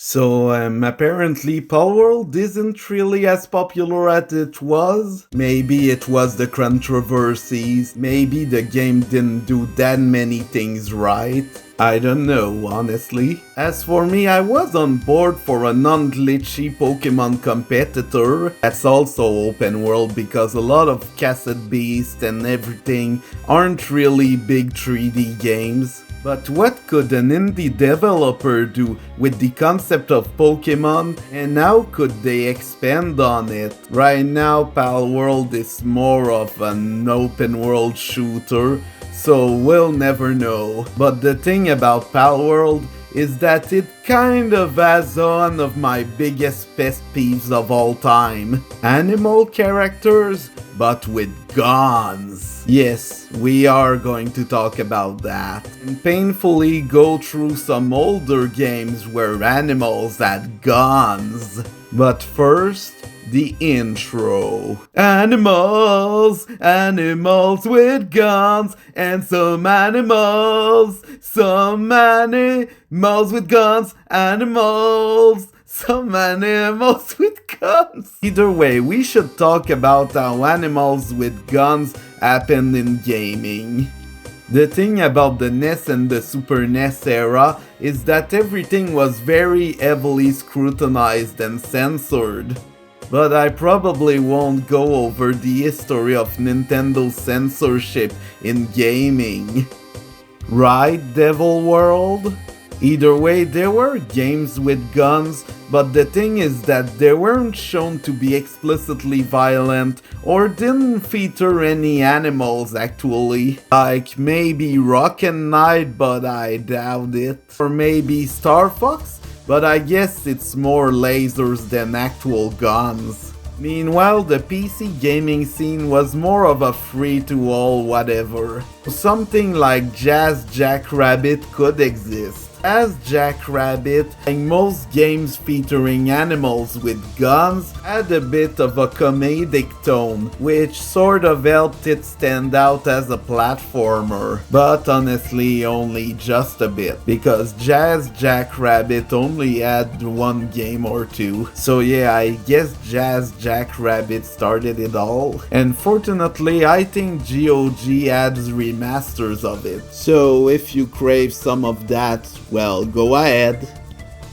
Apparently Palworld isn't really as popular as it was. Maybe it was the controversies, maybe the game didn't do that many things right. I don't know, honestly. As for me, I was on board for a non-glitchy Pokemon competitor that's also open world because a lot of Cassette Beast and everything aren't really big 3D games. But what could an indie developer do with the concept of Pokemon, and how could they expand on it? Right now, Palworld is more of an open world shooter, so we'll never know. But the thing about Palworld is that it kind of has one of my biggest pet peeves of all time. Animal characters, but with guns. Yes, we are going to talk about that. And painfully go through some older games where animals had guns. But first, the intro. Animals, animals with guns, and some animals with guns, animals. Some animals with guns. Either way, we should talk about how animals with guns happened in gaming. The thing about the NES and the Super NES era is that everything was very heavily scrutinized and censored. But I probably won't go over the history of Nintendo's censorship in gaming. Right, Devil World? Either way, there were games with guns, but the thing is that they weren't shown to be explicitly violent or didn't feature any animals actually. Like maybe Rocket Knight, but I doubt it. Or maybe Star Fox, but I guess it's more lasers than actual guns. Meanwhile, the PC gaming scene was more of a free-to-all whatever. Something like Jazz Jackrabbit could exist. As Jackrabbit, like most games featuring animals with guns, had a bit of a comedic tone, which sort of helped it stand out as a platformer. But honestly, only just a bit, because Jazz Jackrabbit only had one game or two. So yeah, I guess Jazz Jackrabbit started it all. And fortunately, I think GOG adds remasters of it. So if you crave some of that, well, go ahead.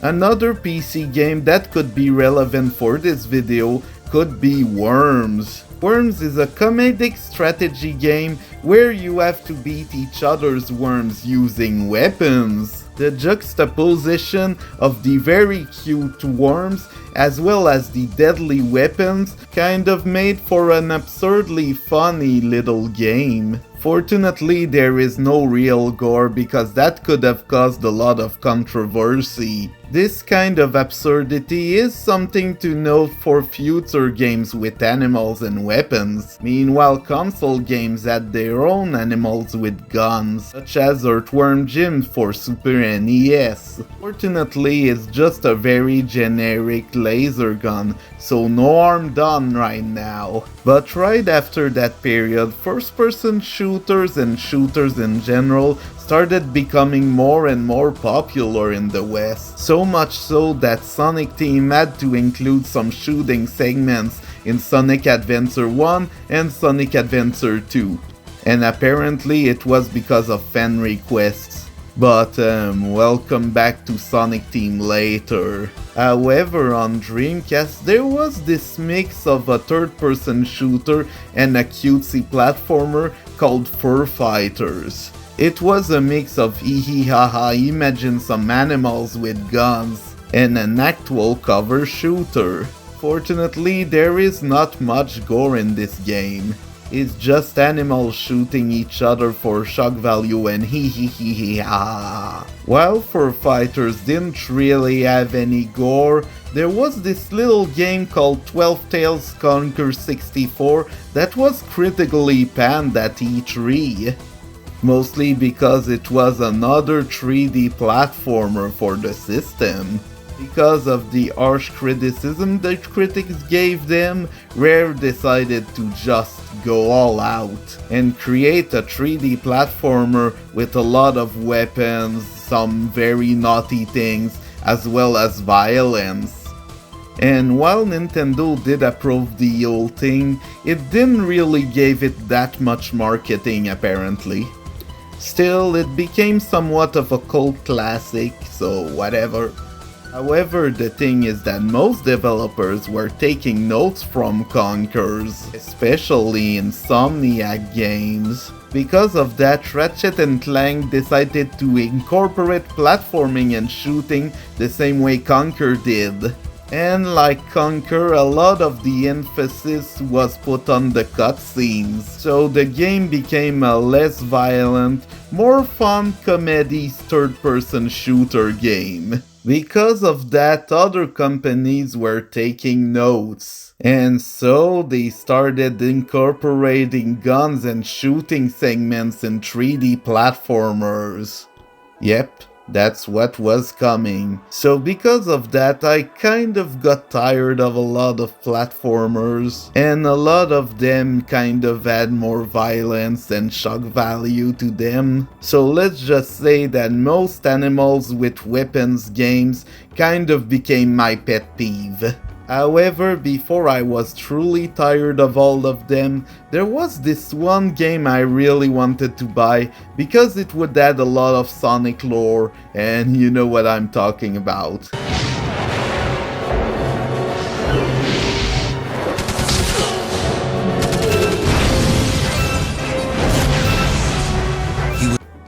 Another PC game that could be relevant for this video could be Worms. Worms is a comedic strategy game where you have to beat each other's worms using weapons. The juxtaposition of the very cute worms as well as the deadly weapons kind of made for an absurdly funny little game. Fortunately, there is no real gore because that could have caused a lot of controversy. This kind of absurdity is something to note for future games with animals and weapons. Meanwhile, console games had their own animals with guns, such as Earthworm Jim for Super NES. Fortunately, it's just a very generic laser gun, so no harm done right now. But right after that period, first-person shooters and shooters in general started becoming more and more popular in the West. So much so that Sonic Team had to include some shooting segments in Sonic Adventure 1 and Sonic Adventure 2. And apparently it was because of fan requests. But welcome back to Sonic Team later. However, on Dreamcast there was this mix of a third-person shooter and a cutesy platformer called Fur Fighters. It was a mix of hee haha imagine some animals with guns and an actual cover shooter. Fortunately, there is not much gore in this game. It's just animals shooting each other for shock value and hee ha. While Fur Fighters didn't really have any gore, there was this little game called 12 Tales Conquer 64 that was critically panned at E3. Mostly because it was another 3D platformer for the system. Because of the harsh criticism the critics gave them, Rare decided to just go all out and create a 3D platformer with a lot of weapons, some very naughty things, as well as violence. And while Nintendo did approve the whole thing, it didn't really give it that much marketing apparently. Still, it became somewhat of a cult classic, so whatever. However, the thing is that most developers were taking notes from Conkers, especially Insomniac games. Because of that, Ratchet & Clank decided to incorporate platforming and shooting the same way Conker did. And like Conker, a lot of the emphasis was put on the cutscenes, so the game became a less violent, more fun comedy third-person shooter game. Because of that, other companies were taking notes. And so they started incorporating guns and shooting segments in 3D platformers. Yep, that's what was coming. So because of that, I kind of got tired of a lot of platformers, and a lot of them kind of had more violence and shock value to them. So let's just say that most animals with weapons games kind of became my pet peeve. However, before I was truly tired of all of them, there was this one game I really wanted to buy because it would add a lot of Sonic lore, and you know what I'm talking about.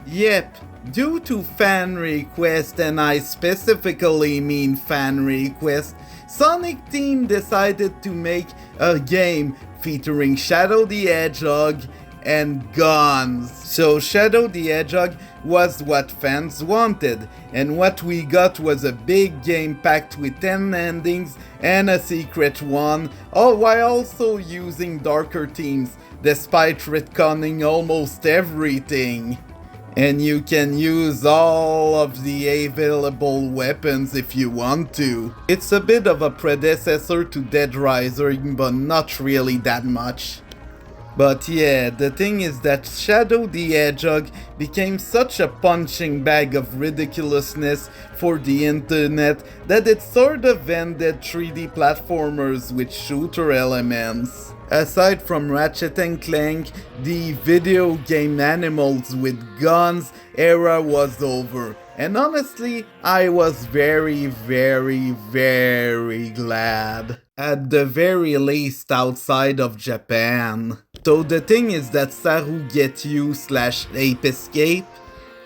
Yep, due to fan request, and I specifically mean fan request, Sonic Team decided to make a game featuring Shadow the Hedgehog and guns. So Shadow the Hedgehog was what fans wanted, and what we got was a big game packed with 10 endings and a secret one, all while also using darker themes, despite retconning almost everything. And you can use all of the available weapons if you want to. It's a bit of a predecessor to Dead Rising, but not really that much. But yeah, the thing is that Shadow the Hedgehog became such a punching bag of ridiculousness for the internet that it sort of ended 3D platformers with shooter elements. Aside from Ratchet & Clank, the video game animals with guns era was over. And honestly, I was very glad. At the very least outside of Japan. So the thing is that Sarugetsu/Ape Escape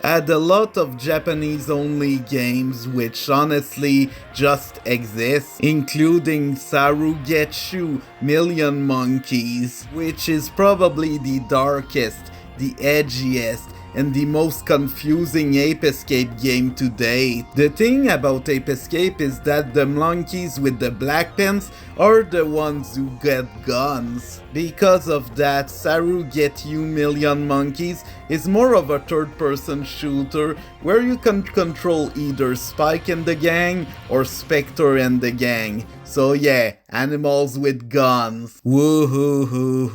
had a lot of Japanese-only games which honestly just exist, including Sarugetsu Million Monkeys, which is probably the darkest, the edgiest, and the most confusing Ape Escape game to date. The thing about Ape Escape is that the monkeys with the black pants are the ones who get guns. Because of that, Sarugetsu Million Monkeys is more of a third-person shooter where you can control either Spike and the gang or Spectre and the gang. So yeah, animals with guns. Woohoo.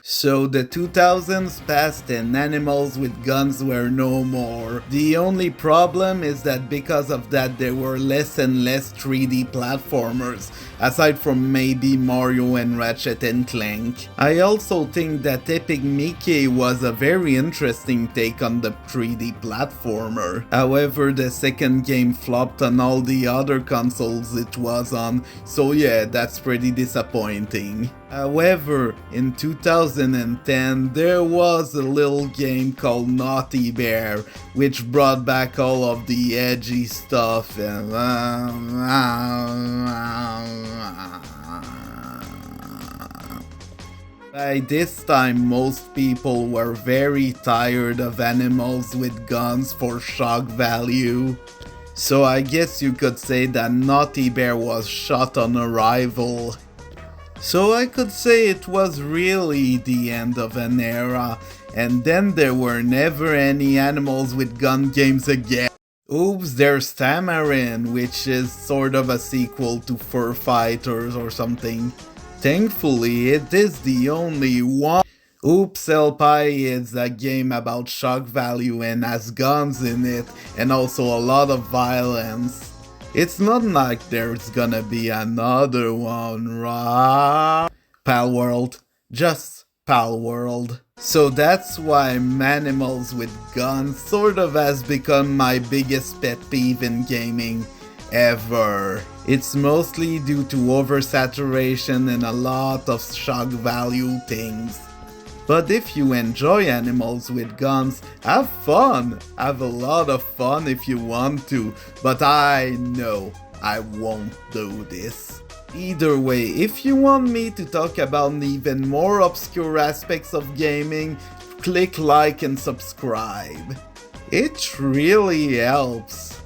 So the 2000s passed and animals with guns were no more. The only problem is that because of that there were less and less 3D platformers, aside from maybe Mario and Ratchet & Clank. I also think that Epic Mickey was a very interesting take on the 3D platformer. However, the second game flopped on all the other consoles it was on, so yeah, that's pretty disappointing. However, in 2010, there was a little game called Naughty Bear, which brought back all of the edgy stuff and by this time, most people were very tired of animals with guns for shock value. So I guess you could say that Naughty Bear was shot on arrival. So I could say it was really the end of an era, and then there were never any animals with gun games again. Oops, there's Tamarin, which is sort of a sequel to Fur Fighters or something. Thankfully, it is the only one. Oops Pie is a game about shock value and has guns in it, and also a lot of violence. It's not like there's gonna be another one, right? Pal World. Just Pal World. So that's why Manimals with Guns sort of has become my biggest pet peeve in gaming ever. It's mostly due to oversaturation and a lot of shock value things. But if you enjoy animals with guns, have fun! Have a lot of fun if you want to, but I know I won't do this. Either way, if you want me to talk about even more obscure aspects of gaming, click like and subscribe. It really helps.